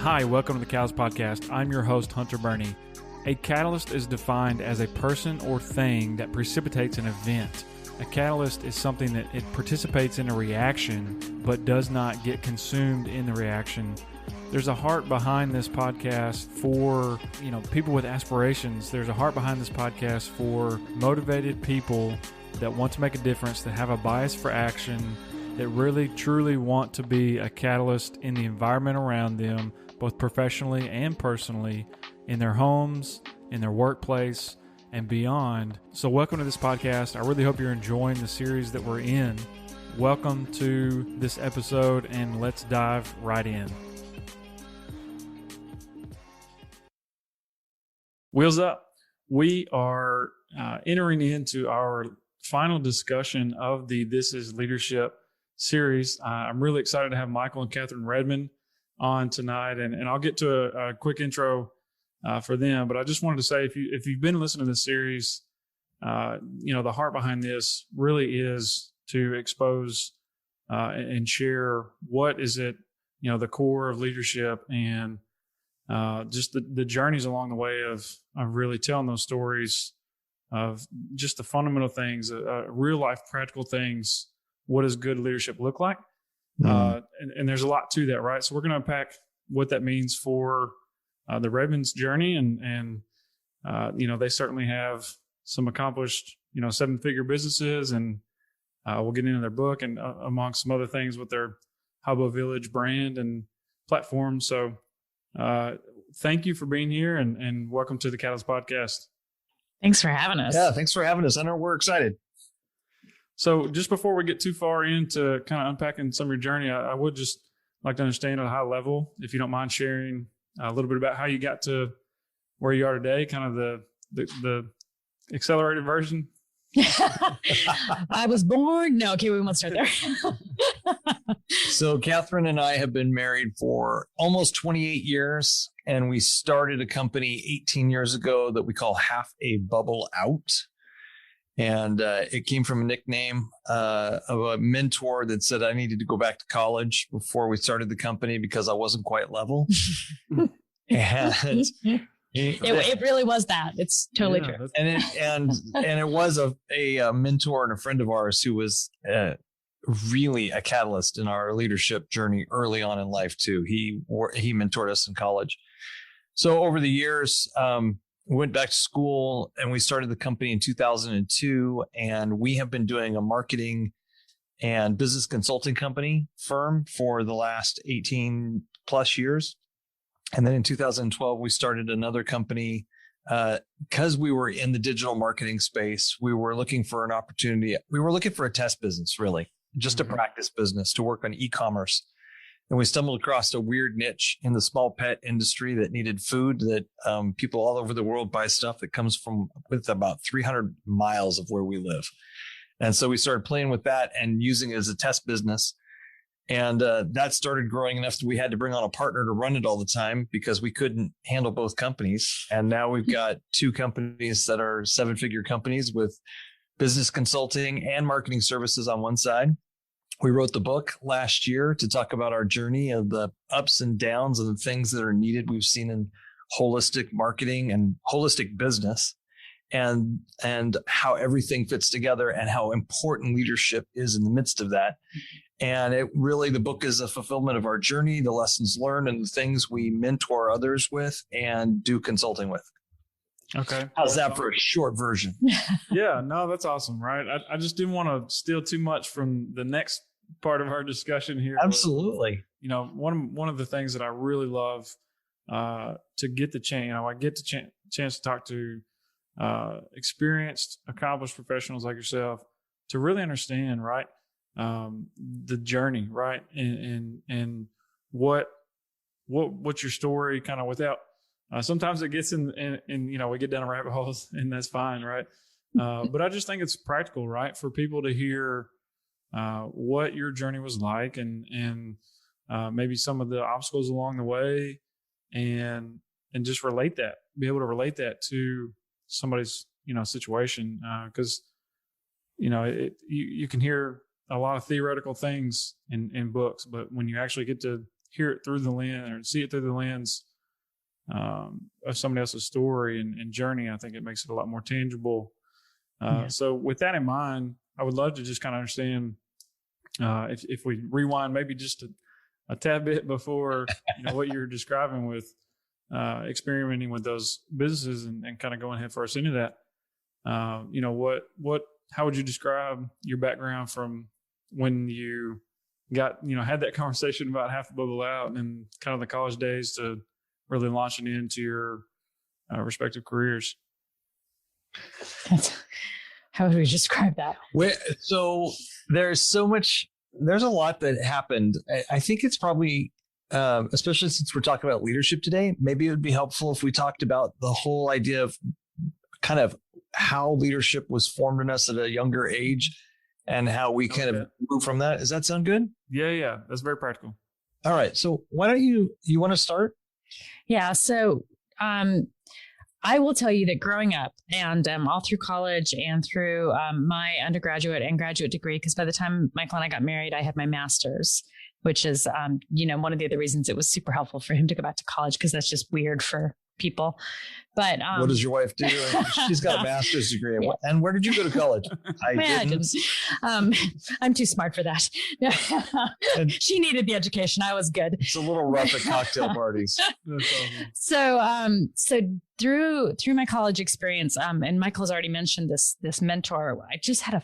Hi, welcome to the Catalyst Podcast. I'm your host, Hunter Burney. A catalyst is defined as a person or thing that precipitates an event. A catalyst is something that it participates in a reaction, but does not get consumed in the reaction. There's a heart behind this podcast for, people with aspirations. There's a heart behind this podcast for motivated people that want to make a difference, that have a bias for action, that really, truly want to be a catalyst in the environment around them, both professionally and personally, in their homes, in their workplace, and beyond. So welcome to this podcast. I really hope you're enjoying the series that we're in. Welcome to this episode, and let's dive right in. Wheels up. We are entering into our final discussion of the This is Leadership series. I'm really excited to have Michael and Kathryn Redman on tonight, and I'll get to a quick intro for them. But I just wanted to say, if you've been listening to this series, the heart behind this really is to expose and share what is it, the core of leadership, and just the journeys along the way of really telling those stories of just the fundamental things, real life practical things. What does good leadership look like? And there's a lot to that, right? So we're going to unpack what that means for the Redman's journey, and they certainly have some accomplished, 7-figure businesses, and we'll get into their book and amongst some other things with their Hubbo Village brand and platform. So thank you for being here, and welcome to the Catalyst Podcast. Thanks for having us. Yeah, thanks for having us. I know we're excited. So just before we get too far into kind of unpacking some of your journey, I would just like to understand at a high level, if you don't mind sharing a little bit about how you got to where you are today, kind of the accelerated version. I was born. No, okay, we won't start there. So Kathryn and I have been married for almost 28 years, and we started a company 18 years ago that we call Half a Bubble Out. And it came from a nickname of a mentor that said I needed to go back to college before we started the company because I wasn't quite level. And it really was that. It's totally true. And it was a mentor and a friend of ours who was really a catalyst in our leadership journey early on in life too. He mentored us in college. So over the years, went back to school, and we started the company in 2002, and we have been doing a marketing and business consulting company firm for the last 18 plus years. And then in 2012, we started another company because we were in the digital marketing space. We were looking for an opportunity. We were looking for a test business, really, just a practice business to work on e-commerce. And we stumbled across a weird niche in the small pet industry that needed food that people all over the world buy stuff that comes from with about 300 miles of where we live. And so we started playing with that and using it as a test business. And that started growing enough that we had to bring on a partner to run it all the time because we couldn't handle both companies. And now we've got 2 companies that are 7-figure companies with business consulting and marketing services on one side. We wrote the book last year to talk about our journey of the ups and downs and the things that are needed we've seen in holistic marketing and holistic business, and how everything fits together and how important leadership is in the midst of that. And the book is a fulfillment of our journey, the lessons learned, and the things we mentor others with and do consulting with. Okay. How's that for a short version? Yeah, no, that's awesome, right? I just didn't want to steal too much from the next part of our discussion here. Absolutely. One of the things that I really love to get the chance, I get the chance to talk to experienced, accomplished professionals like yourself to really understand, right, the journey, right, and what's your story, kind of without. Sometimes it gets in, we get down a rabbit holes, and that's fine, right? But I just think it's practical, right, for people to hear what your journey was like, and maybe some of the obstacles along the way, and just be able to relate that to somebody's situation, because you can hear a lot of theoretical things in books, but when you actually get to hear it through the lens or see it through the lens of somebody else's story and journey, I think it makes it a lot more tangible. So with that in mind, I would love to just kind of understand if we rewind maybe just a tad bit before what you're describing with experimenting with those businesses and kind of going head first into that. How would you describe your background from when you got had that conversation about half a bubble out and then kind of the college days to really launching into your respective careers? How would we describe that? So there's a lot that happened. I think it's probably, especially since we're talking about leadership today, maybe it would be helpful if we talked about the whole idea of kind of how leadership was formed in us at a younger age and how we kind of move from that. Does that sound good? Yeah. That's very practical. All right. So why don't you want to start? Yeah. So, I will tell you that growing up and all through college and through my undergraduate and graduate degree, because by the time Michael and I got married, I had my master's, which is, one of the other reasons it was super helpful for him to go back to college, because that's just weird for people. But what does your wife do? She's got a master's degree. Yeah. And where did you go to college? I didn't. I'm too smart for that. She needed the education. I was good. It's a little rough at cocktail parties. So through my college experience, and Michael's already mentioned this mentor. I just had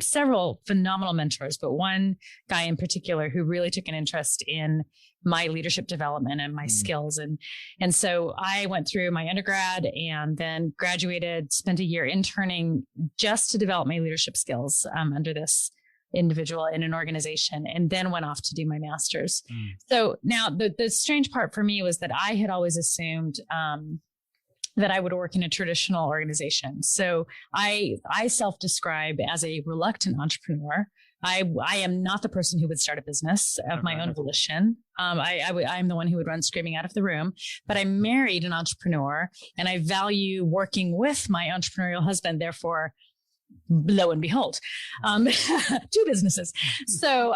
several phenomenal mentors, but one guy in particular who really took an interest in my leadership development and my skills. And so I went through my undergrad and then graduated, spent a year interning just to develop my leadership skills under this individual in an organization, and then went off to do my master's. So now the strange part for me was that I had always assumed that I would work in a traditional organization. So I self-describe as a reluctant entrepreneur. I am not the person who would start a business of my own volition. I'm the one who would run screaming out of the room, but I married an entrepreneur and I value working with my entrepreneurial husband. Therefore, lo and behold, two businesses. So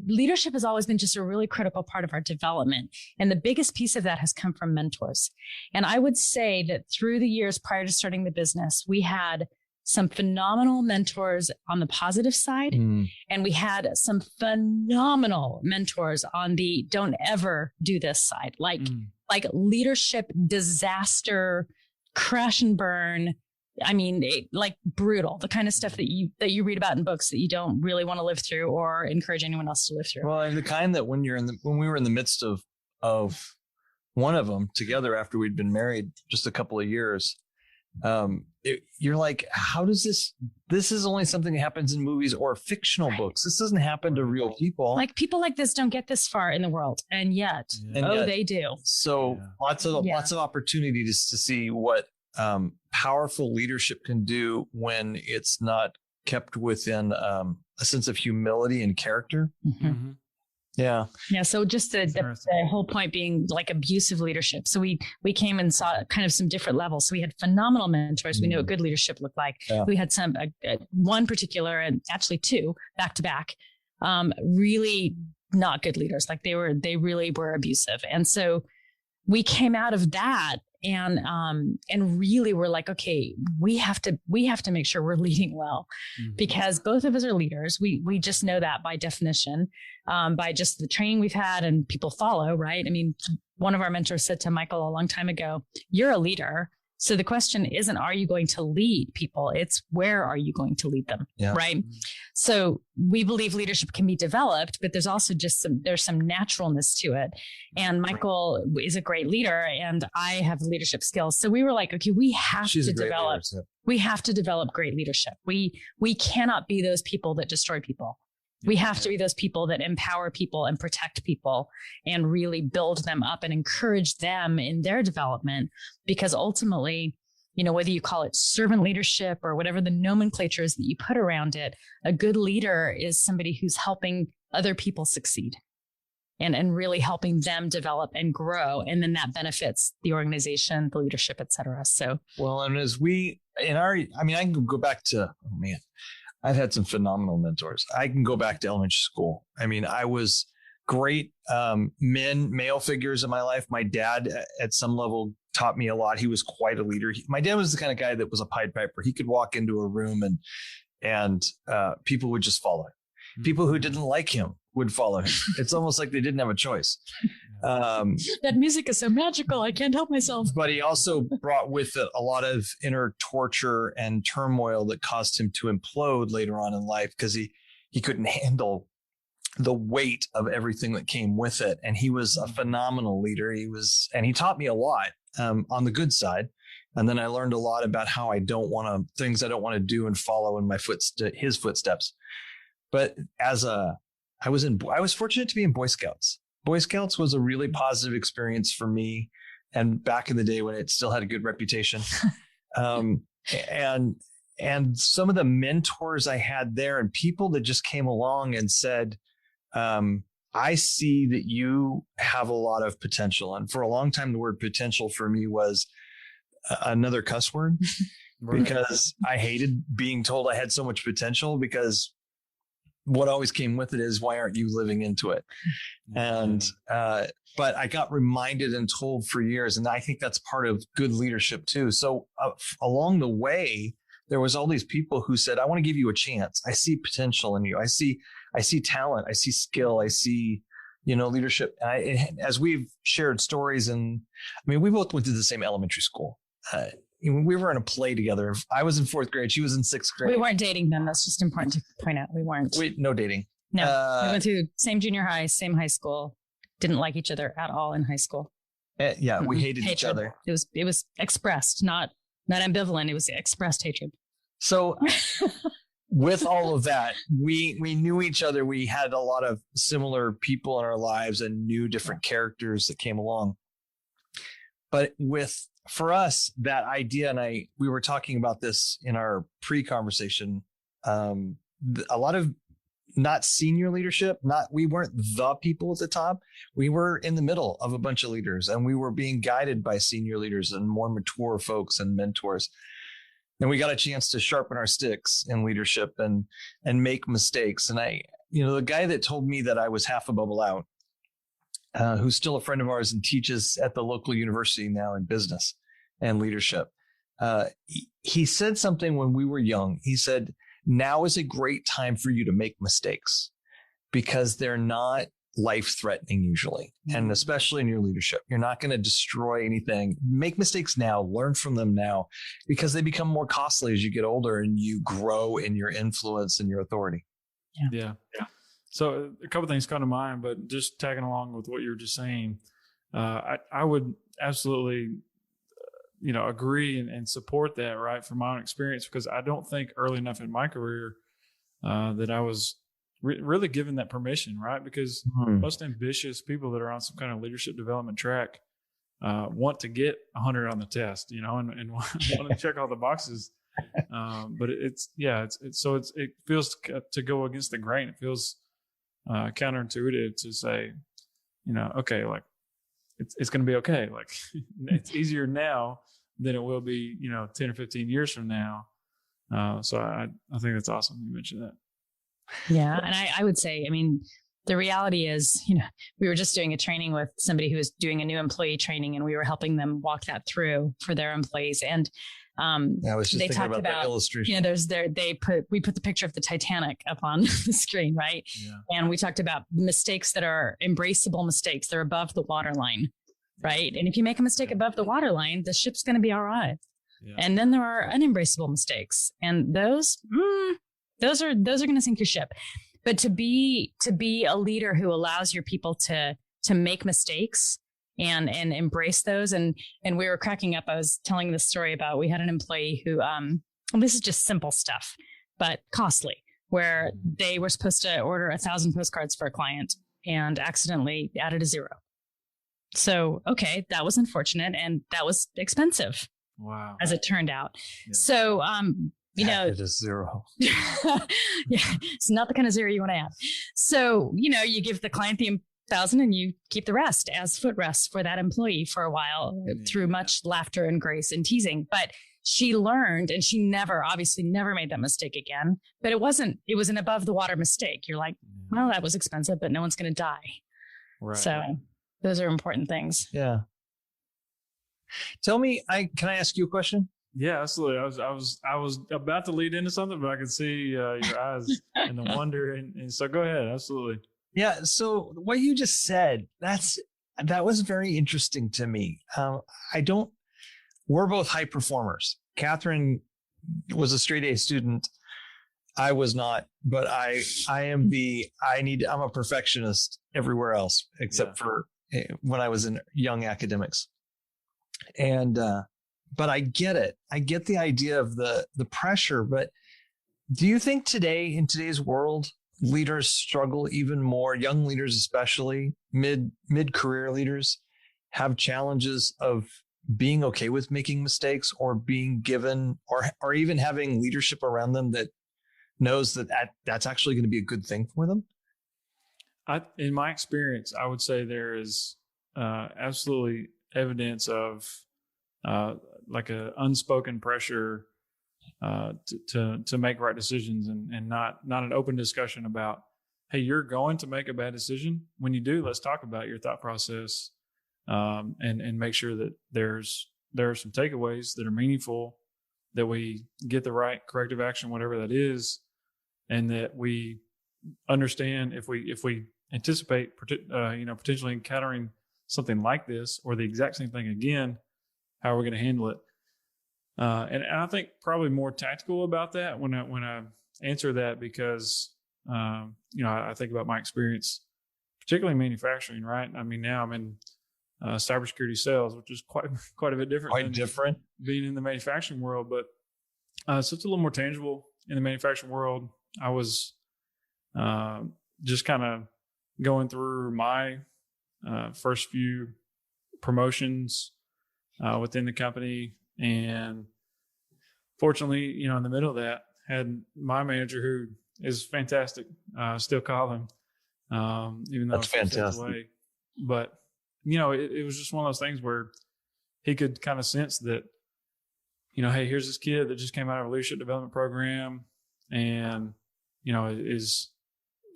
leadership has always been just a really critical part of our development. And the biggest piece of that has come from mentors. And I would say that through the years prior to starting the business, we had some phenomenal mentors on the positive side. And we had some phenomenal mentors on the don't ever do this side, like leadership disaster, crash and burn. I mean, like brutal, the kind of stuff that you read about in books that you don't really want to live through or encourage anyone else to live through. Well, and the kind that when we were in the midst of one of them together after we'd been married just a couple of years, you're like, how does this is only something that happens in movies or fictional books. This doesn't happen to real people. Like people like this don't get this far in the world. And yet, they do. So lots of opportunity to see what powerful leadership can do when it's not kept within a sense of humility and character. Yeah. So just the whole point being like abusive leadership. So we came and saw kind of some different levels. So we had phenomenal mentors. We knew what good leadership looked like. We had some one particular, and actually two back to back, really not good leaders. Like they really were abusive. And so we came out of that and really we're like, okay, we have to make sure we're leading well, because both of us are leaders. We just know that by definition, by just the training we've had and people follow, right? I mean, one of our mentors said to Michael a long time ago, you're a leader. So the question isn't, are you going to lead people? It's where are you going to lead them? Right. So we believe leadership can be developed, but there's also just there's some naturalness to it. And Michael is a great leader and I have leadership skills. So we were like, okay, we have to develop great leadership. We cannot be those people that destroy people. We have to be those people that empower people and protect people and really build them up and encourage them in their development. Because ultimately, whether you call it servant leadership or whatever the nomenclature is that you put around it, a good leader is somebody who's helping other people succeed and really helping them develop and grow. And then that benefits the organization, the leadership, et cetera. So, well, and as I can go back to, I've had some phenomenal mentors. I can go back to elementary school. I mean, I was great male figures in my life. My dad, at some level, taught me a lot. He was quite a leader. My dad was the kind of guy that was a Pied Piper. He could walk into a room and people would just follow him. People who didn't like him would follow him. It's almost like they didn't have a choice. That music is so magical. I can't help myself. But he also brought with it a lot of inner torture and turmoil that caused him to implode later on in life because he couldn't handle the weight of everything that came with it. And he was a phenomenal leader. And he taught me a lot on the good side. And then I learned a lot about how things I don't want to do and follow in his footsteps. But I was fortunate to be in Boy Scouts. Boy Scouts was a really positive experience for me. And back in the day when it still had a good reputation. And some of the mentors I had there and people that just came along and said, I see that you have a lot of potential. And for a long time, the word potential for me was another cuss word because I hated being told I had so much potential because what always came with it is, why aren't you living into it? And, but I got reminded and told for years, and I think that's part of good leadership too. So along the way, there was all these people who said, I want to give you a chance. I see potential in you. I see talent. I see skill. I see, leadership. And as we've shared stories, and we both went to the same elementary school. We were in a play together. I was in 4th grade. She was in 6th grade. We weren't dating then. That's just important to point out. We weren't. No dating. No, we went to same junior high, same high school. Didn't like each other at all in high school. We hated each other. It was expressed, not ambivalent. It was expressed hatred. So with all of that, we knew each other. We had a lot of similar people in our lives and knew different characters that came along. But for us, that idea, and we were talking about this in our pre-conversation, a lot of not senior leadership, we weren't the people at the top. We were in the middle of a bunch of leaders, and we were being guided by senior leaders and more mature folks and mentors. And we got a chance to sharpen our sticks in leadership and make mistakes. And the guy that told me that I was half a bubble out, who's still a friend of ours and teaches at the local university now in business and leadership. He said something when we were young. He said, now is a great time for you to make mistakes because they're not life-threatening usually. And especially in your leadership, you're not going to destroy anything. Make mistakes now, learn from them now, because they become more costly as you get older and you grow in your influence and your authority. Yeah. So a couple of things come to mind, but just tagging along with what you were just saying, I would absolutely, agree and support that, right, from my own experience, because I don't think early enough in my career that I was really given that permission, right? Because most ambitious people that are on some kind of leadership development track want to get 100 on the test, and want to check all the boxes. But it feels to go against the grain. It feels counterintuitive to say, okay, like it's going to be okay. Like it's easier now than it will be, 10 or 15 years from now. So I think that's awesome you mentioned that. Yeah. And I would say, the reality is, we were just doing a training with somebody who was doing a new employee training, and we were helping them walk that through for their employees. And I was just thinking about that illustration. We put the picture of the Titanic up on the screen, right? Yeah. And we talked about mistakes that are embraceable mistakes. They're above the waterline, right? And if you make a mistake above the waterline, the ship's going to be all right. Yeah. And then there are unembraceable mistakes, and those are going to sink your ship. But to be a leader who allows your people to make mistakes and embrace those. And we were cracking up. I was telling this story about, we had an employee who, this is just simple stuff, but costly, where they were supposed to order 1,000 postcards for a client and accidentally added a 0. So, okay, that was unfortunate, and that was expensive. Wow. As it turned out. Yeah. So, it is 0. Yeah, it's not the kind of 0 you want to add. So, you give the client the 1,000 and you keep the rest as footrest for that employee for a while through much laughter and grace and teasing. But she learned, and she obviously never made that mistake again. But it was an above the water mistake. You're like, well, that was expensive, but no one's going to die. Right. So those are important things. Yeah. Tell me, can I ask you a question? Yeah, absolutely. I was about to lead into something, but I could see your eyes and the wonder, and so go ahead. Absolutely. Yeah. So what you just said, that was very interesting to me. We're both high performers. Kathryn was a straight A student. I was not, but I'm a perfectionist everywhere else except for when I was in young academics. And, but I get it. I get the idea of the pressure, but do you think in today's world, leaders struggle even more, young leaders, especially mid-career leaders, have challenges of being okay with making mistakes or being given or even having leadership around them that knows that's actually going to be a good thing for them? In my experience, I would say there is absolutely evidence of like a unspoken pressure to make right decisions, and not an open discussion about, hey, you're going to make a bad decision. When you do, let's talk about your thought process, and make sure that there are some takeaways that are meaningful, that we get the right corrective action, whatever that is, and that we understand if we anticipate potentially encountering something like this or the exact same thing again, how are we going to handle it? And I think probably more tactical about that when I answer that, because I think about my experience, particularly in manufacturing. Right? I mean, now I'm in cybersecurity sales, which is quite a bit different. Quite different being in the manufacturing world, but so it's a little more tangible in the manufacturing world. I was just kind of going through my first few promotions within the company, and fortunately, in the middle of that, had my manager, who is fantastic. Still call him, even though that's fantastic. Away. But it was just one of those things where he could kind of sense that, hey, here's this kid that just came out of a leadership development program, and is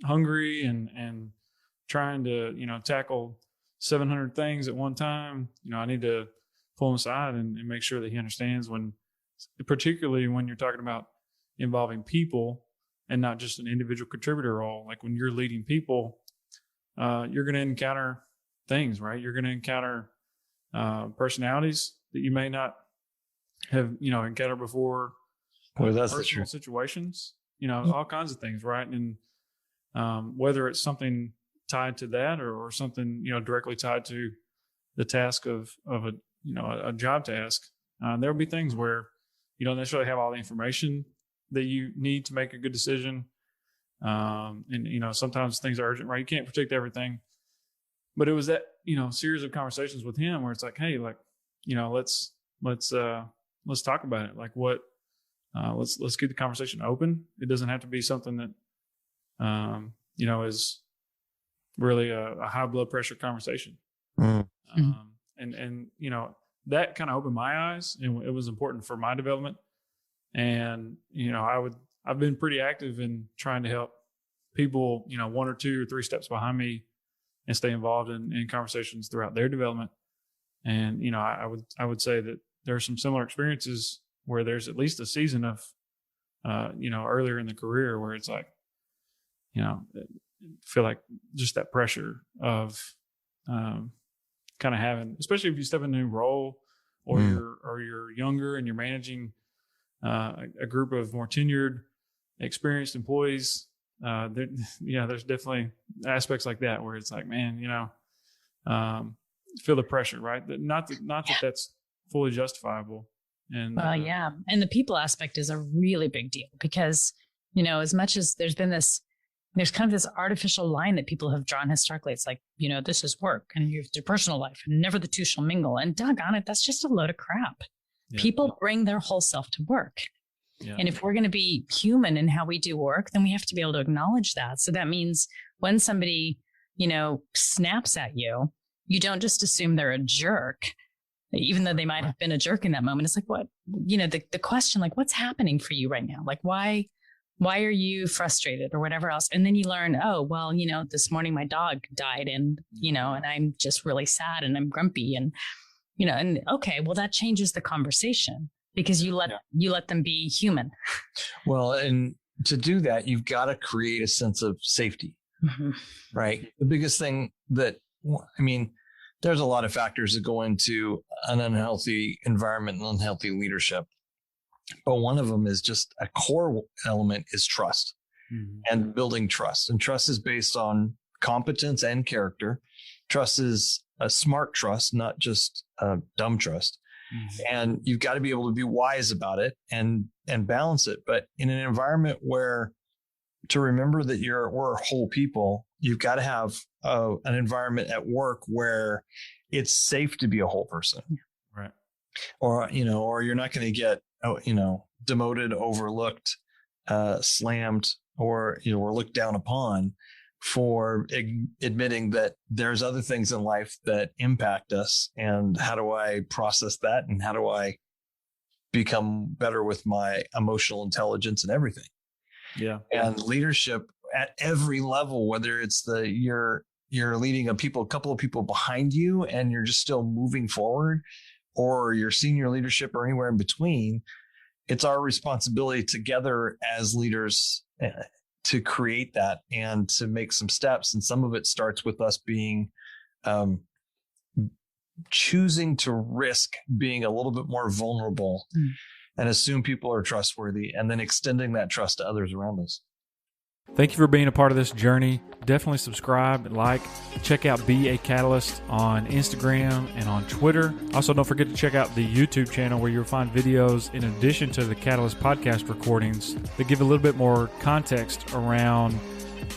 hungry and trying to tackle 700 things at one time. I need to pull him aside and make sure that he understands, particularly when you're talking about involving people and not just an individual contributor role. Like when you're leading people, you're going to encounter things, right? You're going to encounter personalities that you may not have encountered before. Well, that's personal situations, all kinds of things, right? And whether it's something tied to that or something directly tied to the task of a job task, there will be things where you don't necessarily have all the information that you need to make a good decision, and sometimes things are urgent, right? You can't predict everything, but it was that series of conversations with him where it's like, hey, like let's talk about it. Like what let's keep the conversation open. It doesn't have to be something that is really a high blood pressure conversation. Mm-hmm. And that kind of opened my eyes, and it was important for my development. And I've been pretty active in trying to help people one or two or three steps behind me and stay involved in conversations throughout their development. And I would say that there are some similar experiences where there's at least a season of earlier in the career where it's like feel like just that pressure of kind of having, especially if you step in a new role or you're younger and you're managing a group of more tenured, experienced employees. There's definitely aspects like that where it's like, man, feel the pressure, right? Not that that's fully justifiable. And yeah, and the people aspect is a really big deal because as much as there's kind of this artificial line that people have drawn historically. It's like, this is work and you have your personal life and never the two shall mingle. And doggone it, that's just a load of crap. Yeah. People bring their whole self to work. Yeah. And if we're going to be human in how we do work, then we have to be able to acknowledge that. So that means when somebody, snaps at you, you don't just assume they're a jerk, even though they might have been a jerk in that moment. It's like, what, the question, like, what's happening for you right now? Like, why Why are you frustrated or whatever else? And then you learn, oh, well, this morning my dog died and, and I'm just really sad and I'm grumpy and, and okay, well, that changes the conversation because you let them be human. Well, and to do that, you've got to create a sense of safety, right? The biggest thing there's a lot of factors that go into an unhealthy environment and unhealthy leadership. But one of them is just a core element is trust and building trust. And trust is based on competence and character. Trust is a smart trust, not just a dumb trust. And you've got to be able to be wise about it and balance it. But in an environment where to remember that we're whole people, you've got to have an environment at work where it's safe to be a whole person. Right. Or you're not going to get demoted, overlooked, slammed, or looked down upon for admitting that there's other things in life that impact us. And how do I process that? And how do I become better with my emotional intelligence and everything? Yeah. And leadership at every level, whether it's you're leading a couple of people behind you and you're just still moving forward, or your senior leadership or anywhere in between, it's our responsibility together as leaders to create that and to make some steps. And some of it starts with us being choosing to risk being a little bit more vulnerable and assume people are trustworthy, and then extending that trust to others around us. Thank you for being a part of this journey. Definitely subscribe, check out Be a Catalyst on Instagram and on Twitter. Also, don't forget to check out the YouTube channel where you'll find videos in addition to the Catalyst podcast recordings that give a little bit more context around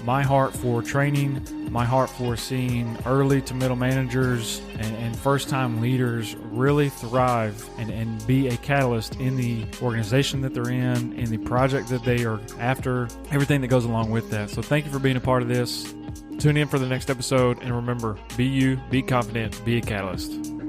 my heart for training, my heart for seeing early to middle managers and first-time leaders really thrive and be a catalyst in the organization that they're in the project that they are after, everything that goes along with that. So thank you for being a part of this. Tune in for the next episode, and remember, be you, be confident, be a catalyst.